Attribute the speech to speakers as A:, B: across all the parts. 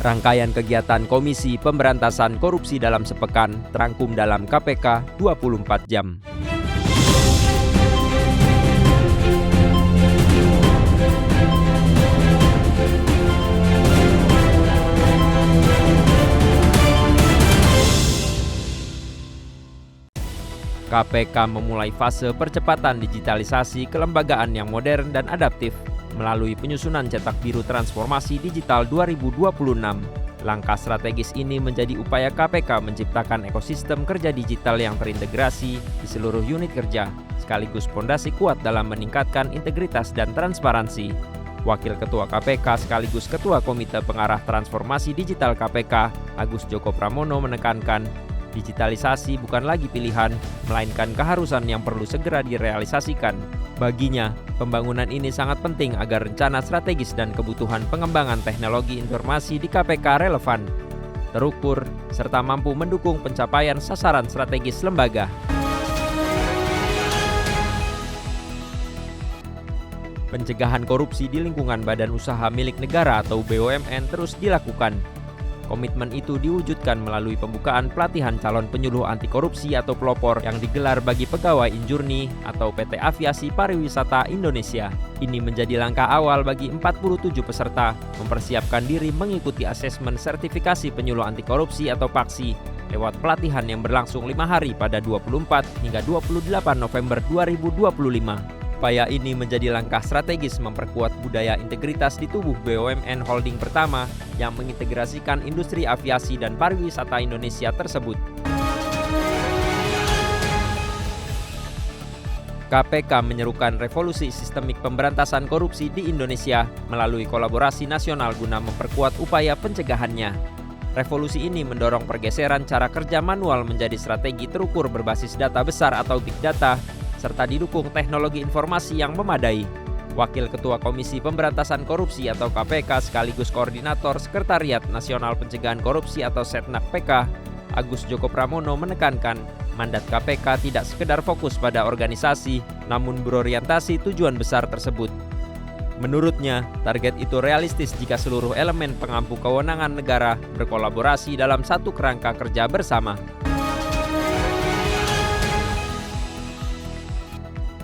A: Rangkaian kegiatan Komisi Pemberantasan Korupsi dalam sepekan terangkum dalam KPK 24 jam. KPK memulai fase percepatan digitalisasi kelembagaan yang modern dan adaptif melalui penyusunan cetak biru transformasi digital 2026. Langkah strategis ini menjadi upaya KPK menciptakan ekosistem kerja digital yang terintegrasi di seluruh unit kerja, sekaligus fondasi kuat dalam meningkatkan integritas dan transparansi. Wakil Ketua KPK sekaligus Ketua Komite Pengarah Transformasi Digital KPK, Agus Joko Pramono menekankan, digitalisasi bukan lagi pilihan, melainkan keharusan yang perlu segera direalisasikan. Baginya, pembangunan ini sangat penting agar rencana strategis dan kebutuhan pengembangan teknologi informasi di KPK relevan, terukur, serta mampu mendukung pencapaian sasaran strategis lembaga. Pencegahan korupsi di lingkungan badan usaha milik negara atau BUMN terus dilakukan. Komitmen itu diwujudkan melalui pembukaan pelatihan calon penyuluh anti korupsi atau pelopor yang digelar bagi pegawai Injurni atau PT Aviasi Pariwisata Indonesia. Ini menjadi langkah awal bagi 47 peserta mempersiapkan diri mengikuti asesmen sertifikasi penyuluh anti korupsi atau PAKSI lewat pelatihan yang berlangsung 5 hari pada 24 hingga 28 November 2025. Upaya ini menjadi langkah strategis memperkuat budaya integritas di tubuh BUMN Holding pertama yang mengintegrasikan industri aviasi dan pariwisata Indonesia tersebut. KPK menyerukan revolusi sistemik pemberantasan korupsi di Indonesia melalui kolaborasi nasional guna memperkuat upaya pencegahannya. Revolusi ini mendorong pergeseran cara kerja manual menjadi strategi terukur berbasis data besar atau big data, serta didukung teknologi informasi yang memadai. Wakil Ketua Komisi Pemberantasan Korupsi atau KPK sekaligus Koordinator Sekretariat Nasional Pencegahan Korupsi atau Setnak PK, Agus Joko Pramono menekankan, mandat KPK tidak sekedar fokus pada organisasi, namun berorientasi tujuan besar tersebut. Menurutnya, target itu realistis jika seluruh elemen pengampu kewenangan negara berkolaborasi dalam satu kerangka kerja bersama.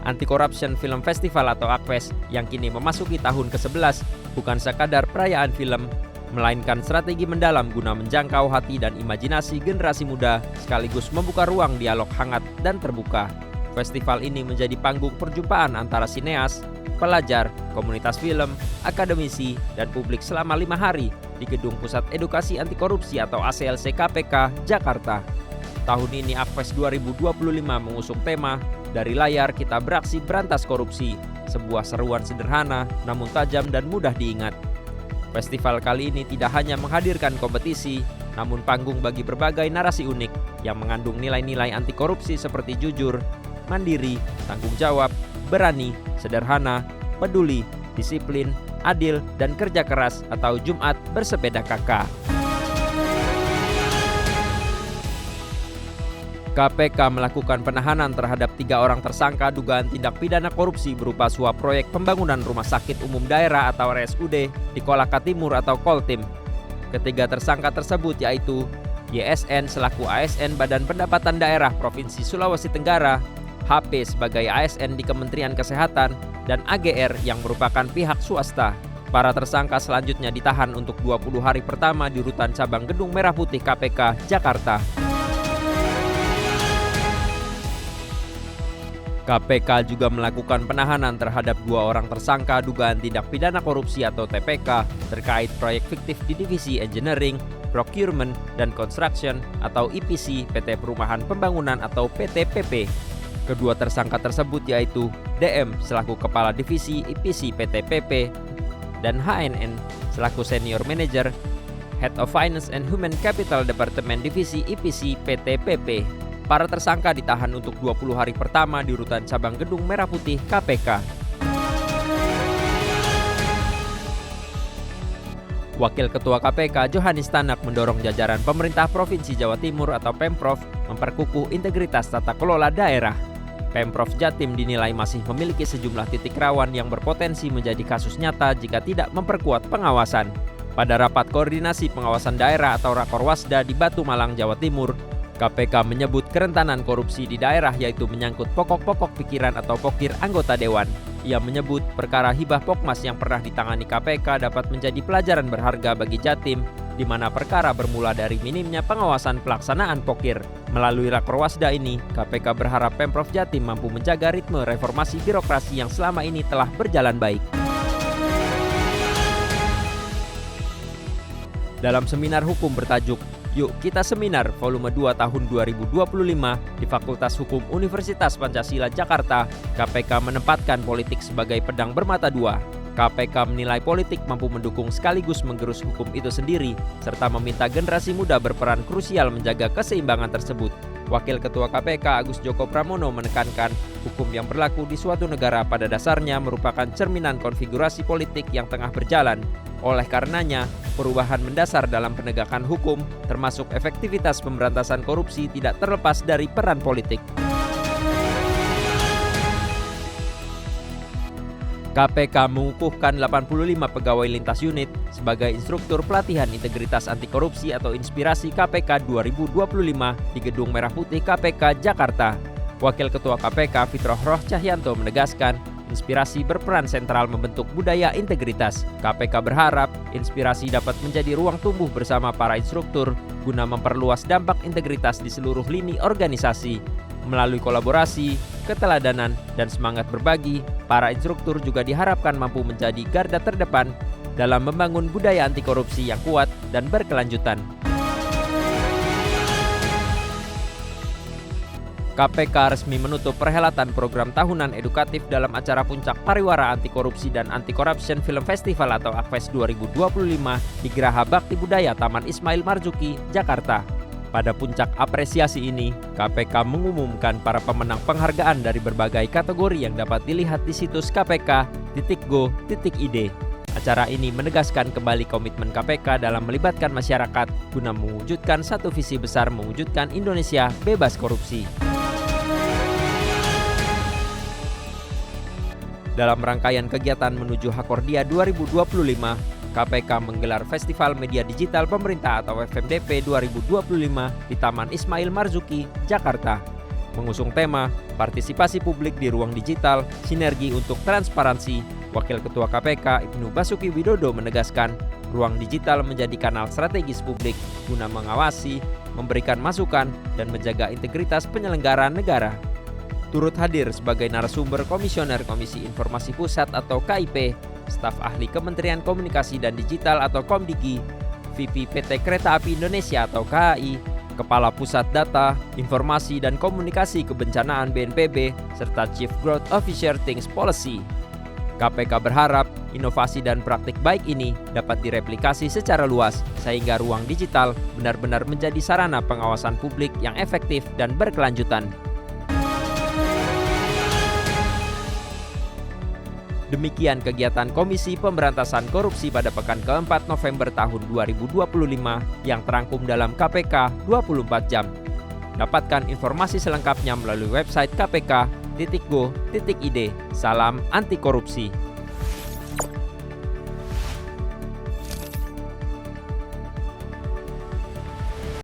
A: Anti-Corruption Film Festival atau ACFES yang kini memasuki tahun ke-11 bukan sekadar perayaan film, melainkan strategi mendalam guna menjangkau hati dan imajinasi generasi muda sekaligus membuka ruang dialog hangat dan terbuka. Festival ini menjadi panggung perjumpaan antara sineas, pelajar, komunitas film, akademisi, dan publik selama 5 hari di Gedung Pusat Edukasi Anti Korupsi atau ACLC KPK, Jakarta. Tahun ini ACFES 2025 mengusung tema Dari Layar Kita Beraksi Berantas Korupsi, sebuah seruan sederhana namun tajam dan mudah diingat. Festival kali ini tidak hanya menghadirkan kompetisi, namun panggung bagi berbagai narasi unik yang mengandung nilai-nilai anti korupsi seperti jujur, mandiri, tanggung jawab, berani, sederhana, peduli, disiplin, adil, dan kerja keras atau Jumat bersepeda kakak. KPK melakukan penahanan terhadap 3 orang tersangka dugaan tindak pidana korupsi berupa suap proyek pembangunan Rumah Sakit Umum Daerah atau RSUD di Kolaka Timur atau Koltim. Ketiga tersangka tersebut yaitu YSN selaku ASN Badan Pendapatan Daerah Provinsi Sulawesi Tenggara, HP sebagai ASN di Kementerian Kesehatan, dan AGR yang merupakan pihak swasta. Para tersangka selanjutnya ditahan untuk 20 hari pertama di Rutan Cabang Gedung Merah Putih KPK, Jakarta. KPK juga melakukan penahanan terhadap 2 orang tersangka dugaan tindak pidana korupsi atau TPK terkait proyek fiktif di Divisi Engineering, Procurement, dan Construction atau EPC PT Perumahan Pembangunan atau PTPP. Kedua tersangka tersebut yaitu DM selaku Kepala Divisi EPC PT PP dan HNN selaku Senior Manager, Head of Finance and Human Capital Departemen Divisi EPC PT PP. Para tersangka ditahan untuk 20 hari pertama di Rutan Cabang Gedung Merah Putih KPK. Wakil Ketua KPK Johanis Tanak mendorong jajaran pemerintah Provinsi Jawa Timur atau Pemprov memperkukuh integritas tata kelola daerah. Pemprov Jatim dinilai masih memiliki sejumlah titik rawan yang berpotensi menjadi kasus nyata jika tidak memperkuat pengawasan. Pada rapat koordinasi pengawasan daerah atau Rakorwasda di Batu Malang, Jawa Timur, KPK menyebut kerentanan korupsi di daerah yaitu menyangkut pokok-pokok pikiran atau pokir anggota dewan. Ia menyebut perkara hibah Pokmas yang pernah ditangani KPK dapat menjadi pelajaran berharga bagi Jatim, di mana perkara bermula dari minimnya pengawasan pelaksanaan pokir. Melalui Rakorwasda ini, KPK berharap Pemprov Jatim mampu menjaga ritme reformasi birokrasi yang selama ini telah berjalan baik. Dalam seminar hukum bertajuk Yuk Kita Seminar Volume 2 tahun 2025 di Fakultas Hukum Universitas Pancasila Jakarta, KPK menempatkan politik sebagai pedang bermata dua. KPK menilai politik mampu mendukung sekaligus menggerus hukum itu sendiri, serta meminta generasi muda berperan krusial menjaga keseimbangan tersebut. Wakil Ketua KPK Agus Joko Pramono menekankan, hukum yang berlaku di suatu negara pada dasarnya merupakan cerminan konfigurasi politik yang tengah berjalan. Oleh karenanya, perubahan mendasar dalam penegakan hukum, termasuk efektivitas pemberantasan korupsi, tidak terlepas dari peran politik. KPK mengukuhkan 85 pegawai lintas unit sebagai instruktur pelatihan integritas anti korupsi atau Inspirasi KPK 2025 di Gedung Merah Putih KPK Jakarta. Wakil Ketua KPK Fitroh Roh Cahyanto menegaskan, Inspirasi berperan sentral membentuk budaya integritas. KPK berharap Inspirasi dapat menjadi ruang tumbuh bersama para instruktur guna memperluas dampak integritas di seluruh lini organisasi. Melalui kolaborasi, keteladanan, dan semangat berbagi, para instruktur juga diharapkan mampu menjadi garda terdepan dalam membangun budaya anti korupsi yang kuat dan berkelanjutan. KPK resmi menutup perhelatan program tahunan edukatif dalam acara Puncak Pariwara Anti Korupsi dan Anti Corruption Film Festival atau AKFES 2025 di Geraha Bakti Budaya Taman Ismail Marzuki, Jakarta. Pada puncak apresiasi ini, KPK mengumumkan para pemenang penghargaan dari berbagai kategori yang dapat dilihat di situs kpk.go.id. Acara ini menegaskan kembali komitmen KPK dalam melibatkan masyarakat guna mewujudkan satu visi besar mewujudkan Indonesia bebas korupsi. Dalam rangkaian kegiatan menuju Hakordia 2025, KPK menggelar Festival Media Digital Pemerintah atau FMDP 2025 di Taman Ismail Marzuki, Jakarta. Mengusung tema Partisipasi Publik di Ruang Digital, Sinergi untuk Transparansi, Wakil Ketua KPK Ibnu Basuki Widodo menegaskan, ruang digital menjadi kanal strategis publik guna mengawasi, memberikan masukan, dan menjaga integritas penyelenggaraan negara. Turut hadir sebagai narasumber Komisioner Komisi Informasi Pusat atau KIP, staf ahli Kementerian Komunikasi dan Digital atau Komdigi, VP PT Kereta Api Indonesia atau KAI, Kepala Pusat Data, Informasi dan Komunikasi Kebencanaan BNPB, serta Chief Growth Officer Things Policy. KPK berharap inovasi dan praktik baik ini dapat direplikasi secara luas sehingga ruang digital benar-benar menjadi sarana pengawasan publik yang efektif dan berkelanjutan. Demikian kegiatan Komisi Pemberantasan Korupsi pada pekan ke-4 November tahun 2025 yang terangkum dalam KPK 24 jam. Dapatkan informasi selengkapnya melalui website kpk.go.id. Salam anti korupsi.